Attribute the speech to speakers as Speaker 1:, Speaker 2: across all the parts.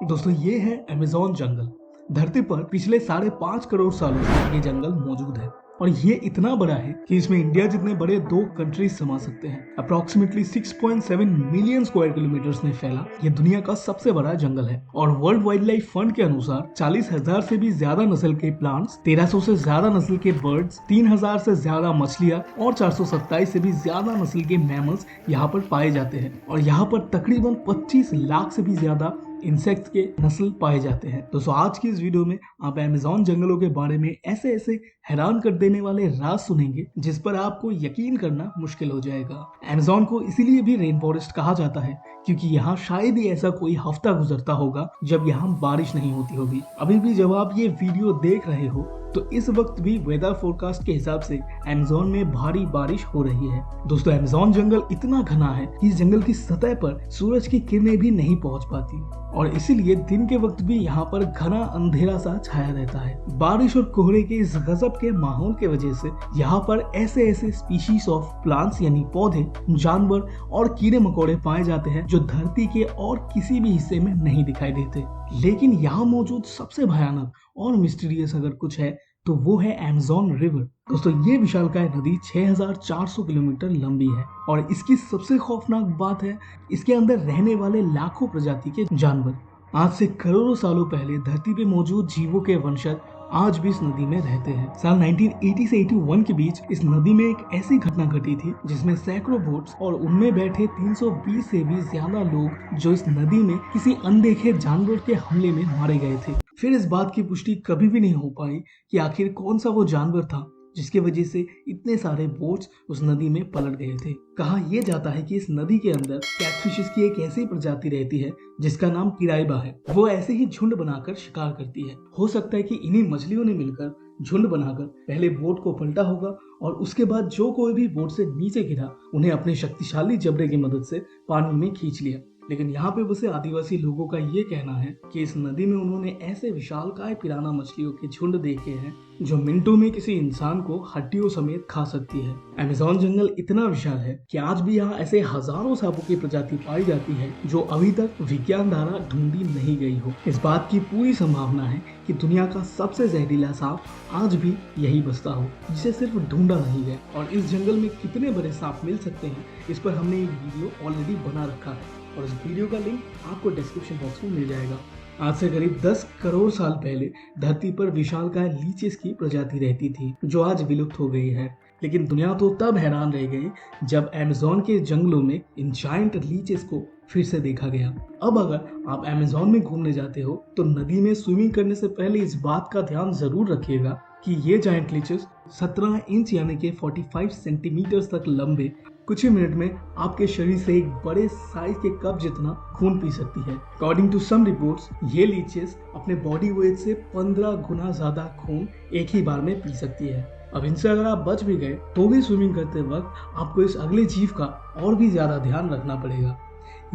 Speaker 1: दोस्तों ये है अमेज़न जंगल। धरती पर पिछले 5.5 करोड़ सालों से ये जंगल मौजूद है और ये इतना बड़ा है कि इसमें इंडिया जितने बड़े 2 कंट्रीज समा सकते हैं। अप्रोक्सीमेटली 6.7 मिलियन स्क्वायर किलोमीटर्स में फैला ये दुनिया का सबसे बड़ा जंगल है और वर्ल्ड वाइल्ड लाइफ फंड के अनुसार 40,000 से भी ज्यादा नस्ल के प्लांट्स, 1300 से ज्यादा नस्ल के बर्ड्स, 3000 से ज्यादा मछलियाँ और 427 से भी ज्यादा नस्ल के मैमल्स यहाँ पर पाए जाते हैं और यहाँ पर तकरीबन 25 लाख से भी ज्यादा इंसेक्ट्स के नस्ल पाए जाते हैं। दोस्तों आज की इस वीडियो में आप अमेज़न जंगलों के बारे में ऐसे ऐसे हैरान कर देने वाले राज सुनेंगे जिस पर आपको यकीन करना मुश्किल हो जाएगा। अमेज़न को इसीलिए भी रेन फॉरेस्ट कहा जाता है क्योंकि यहाँ शायद ही ऐसा कोई हफ्ता गुजरता होगा जब यहाँ बारिश नहीं होती होगी। अभी भी जब आप ये वीडियो देख रहे हो तो इस वक्त भी वेदर फोरकास्ट के हिसाब से अमेज़न में भारी बारिश हो रही है। दोस्तों अमेज़न जंगल इतना घना है कि इस जंगल की सतह पर सूरज की किरणें भी नहीं पहुंच पाती और इसीलिए दिन के वक्त भी यहाँ पर घना अंधेरा सा छाया रहता है। बारिश और कोहरे के इस गजब के माहौल के वजह से यहाँ पर ऐसे ऐसे स्पीशीज ऑफ प्लांट्स यानी पौधे, जानवर और कीड़े मकोड़े पाए जाते हैं जो धरती के और किसी भी हिस्से में नहीं दिखाई देते। लेकिन यहाँ मौजूद सबसे भयानक और मिस्टीरियस अगर कुछ है तो वो है अमेज़न रिवर। दोस्तों ये विशालकाय नदी 6400 किलोमीटर लंबी है और इसकी सबसे खौफनाक बात है इसके अंदर रहने वाले लाखों प्रजाति के जानवर। आज से करोड़ों सालों पहले धरती पे मौजूद जीवों के वंशज आज भी इस नदी में रहते हैं। साल 1980 से 81 के बीच इस नदी में एक ऐसी घटना घटी थी जिसमें सैकड़ों बोट्स और उनमें बैठे 320 से भी ज्यादा लोग जो इस नदी में किसी अनदेखे जानवर के हमले में मारे गए थे। फिर इस बात की पुष्टि कभी भी नहीं हो पाई कि आखिर कौन सा वो जानवर था जिसकी वजह से इतने सारे बोट्स उस नदी में पलट गए थे। कहा यह जाता है कि इस नदी के अंदर कैटफिशेस की एक ऐसी प्रजाति रहती है जिसका नाम किराइबा है। वो ऐसे ही झुंड बनाकर शिकार करती है। हो सकता है कि इन्हीं मछलियों ने मिलकर झुंड बनाकर पहले बोट को पलटा होगा और उसके बाद जो कोई भी बोट से नीचे गिरा उन्हें अपने शक्तिशाली जबड़े की मदद से पानी में खींच लिया। लेकिन यहाँ पे बसे आदिवासी लोगों का ये कहना है कि इस नदी में उन्होंने ऐसे विशालकाय पिराना मछलियों के झुंड देखे हैं जो मिनटों में किसी इंसान को हड्डियों समेत खा सकती है। अमेज़न जंगल इतना विशाल है कि आज भी यहाँ ऐसे हजारों सांपों की प्रजाति पाई जाती है जो अभी तक विज्ञान द्वारा ढूंढी नहीं गई हो। इस बात की पूरी संभावना है कि दुनिया का सबसे जहरीला सांप आज भी यही बसता हो जिसे सिर्फ ढूंढा नहीं गया। और इस जंगल में कितने बड़े सांप मिल सकते हैं इस पर हमने एक वीडियो ऑलरेडी बना रखा है और इस वीडियो का लिंक आपको डिस्क्रिप्शन बॉक्स में मिल जाएगा। आज से करीब 10 करोड़ साल पहले धरती पर विशालकाय लीचेस की प्रजाति रहती थी जो आज विलुप्त हो गई है। लेकिन दुनिया तो तब हैरान रह गई जब अमेज़न के जंगलों में इन जायंट लीचेस को फिर से देखा गया। अब अगर आप अमेज़न में घूमने जाते हो तो नदी में स्विमिंग करने से पहले इस बात का ध्यान जरूर रखिएगा कि ये जायंट लीचेस 17 इंच यानी कि 45 सेंटीमीटर तक लंबे कुछ ही मिनट में आपके शरीर से एक बड़े साइज के कप जितना खून पी सकती है। अकॉर्डिंग टू सम रिपोर्ट्स ये लीचेस अपने बॉडी वेट से 15 गुना ज्यादा खून एक ही बार में पी सकती है। अब इनसे अगर आप बच भी गए तो भी स्विमिंग करते वक्त आपको इस अगले जीव का और भी ज्यादा ध्यान रखना पड़ेगा।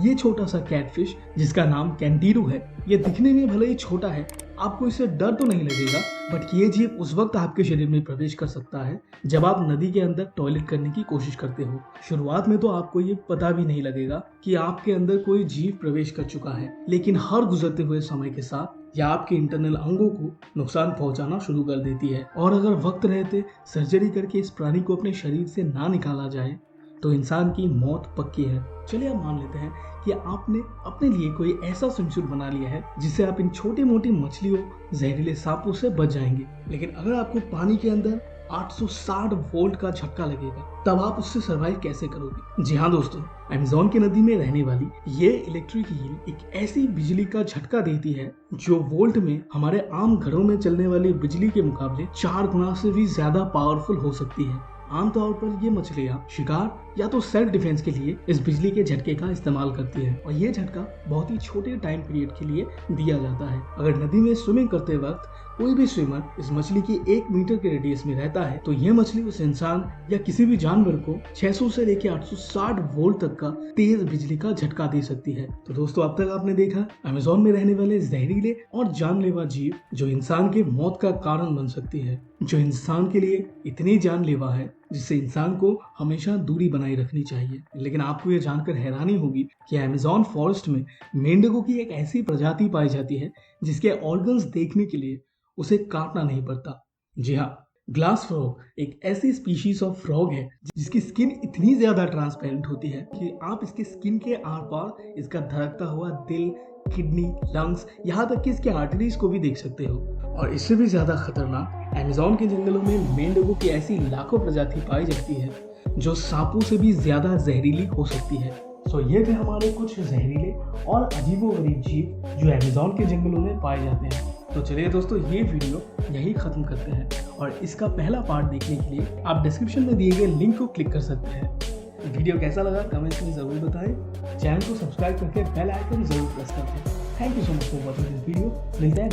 Speaker 1: ये छोटा सा कैटफिश जिसका नाम कैंटीरू है, ये दिखने में भले ही छोटा है, आपको इससे डर तो नहीं लगेगा, बट ये जीव उस वक्त आपके शरीर में प्रवेश कर सकता है जब आप नदी के अंदर टॉयलेट करने की कोशिश करते हो। शुरुआत में तो आपको ये पता भी नहीं लगेगा कि आपके अंदर कोई जीव प्रवेश कर चुका है, लेकिन हर गुजरते हुए समय के साथ यह आपके इंटरनल अंगों को नुकसान पहुंचाना शुरू कर देती है और अगर वक्त रहते सर्जरी करके इस प्राणी को अपने शरीर से ना निकाला जाए तो इंसान की मौत पक्की है। चलिए अब मान लेते हैं कि आपने अपने लिए कोई ऐसा स्विमसूट बना लिया है जिससे आप इन छोटी मोटी मछलियों, जहरीले सांपों से बच जाएंगे। लेकिन अगर आपको पानी के अंदर 860 वोल्ट का झटका लगेगा तब आप उससे सर्वाइव कैसे करोगे? जी हाँ दोस्तों, अमेज़न की नदी में रहने वाली ये इलेक्ट्रिक ईल एक ऐसी बिजली का झटका देती है जो वोल्ट में हमारे आम घरों में चलने वाली बिजली के मुकाबले 4 गुना से भी ज्यादा पावरफुल हो सकती है। आमतौर पर ये मछलियाँ शिकार या तो सेल्फ डिफेंस के लिए इस बिजली के झटके का इस्तेमाल करती है और ये झटका बहुत ही छोटे टाइम पीरियड के लिए दिया जाता है। अगर नदी में स्विमिंग करते वक्त कोई भी स्विमर इस मछली की 1 मीटर के रेडियस में रहता है तो ये मछली उस इंसान या किसी भी जानवर को 600 से लेकर 860 वोल्ट तक का तेज बिजली का झटका दे सकती है। तो दोस्तों अब तक आपने देखा अमेज़न में रहने वाले जहरीले और जानलेवा जीव जो इंसान के मौत का कारण बन सकती है। जो इंसान के लिए इतनी जानलेवा है जिससे इंसान को हमेशा दूरी बनाए रखनी चाहिए। लेकिन आपको ये जानकर हैरानी होगी कि अमेज़न फॉरेस्ट में मेंढकों की एक ऐसी प्रजाति पाई जाती है जिसके ऑर्गन्स देखने के लिए उसे काटना नहीं पड़ता। जी हाँ, ग्लास फ्रॉग एक ऐसी स्पीशीज ऑफ फ्रॉग है जिसकी स्किन इतनी ज्यादा ट्रांसपेरेंट होती है कि आप इसके स्किन के आर पार इसका धड़कता हुआ दिल, किडनी, लंग्स, यहाँ तक कि इसके आर्टरीज को भी देख सकते हो। और इससे भी ज्यादा खतरनाक अमेज़न के जंगलों में मेंढकों की ऐसी लाखों प्रजाति पाई जाती है जो सांपों से भी ज्यादा जहरीली हो सकती है। तो ये थे हमारे कुछ जहरीले और अजीबोगरीब जीव जो अमेज़न के जंगलों में पाए जाते हैं। तो चलिए दोस्तों, ये वीडियो यही खत्म करते हैं और इसका पहला पार्ट देखने के लिए आप डिस्क्रिप्शन में दिए गए लिंक को क्लिक कर सकते हैं। वीडियो कैसा लगा कमेंट्स में जरूर बताएं। चैनल को सब्सक्राइब करके बेल आइकन जरूर प्रेस कर दें। Thank you so much for watching this video. मिलते हैं।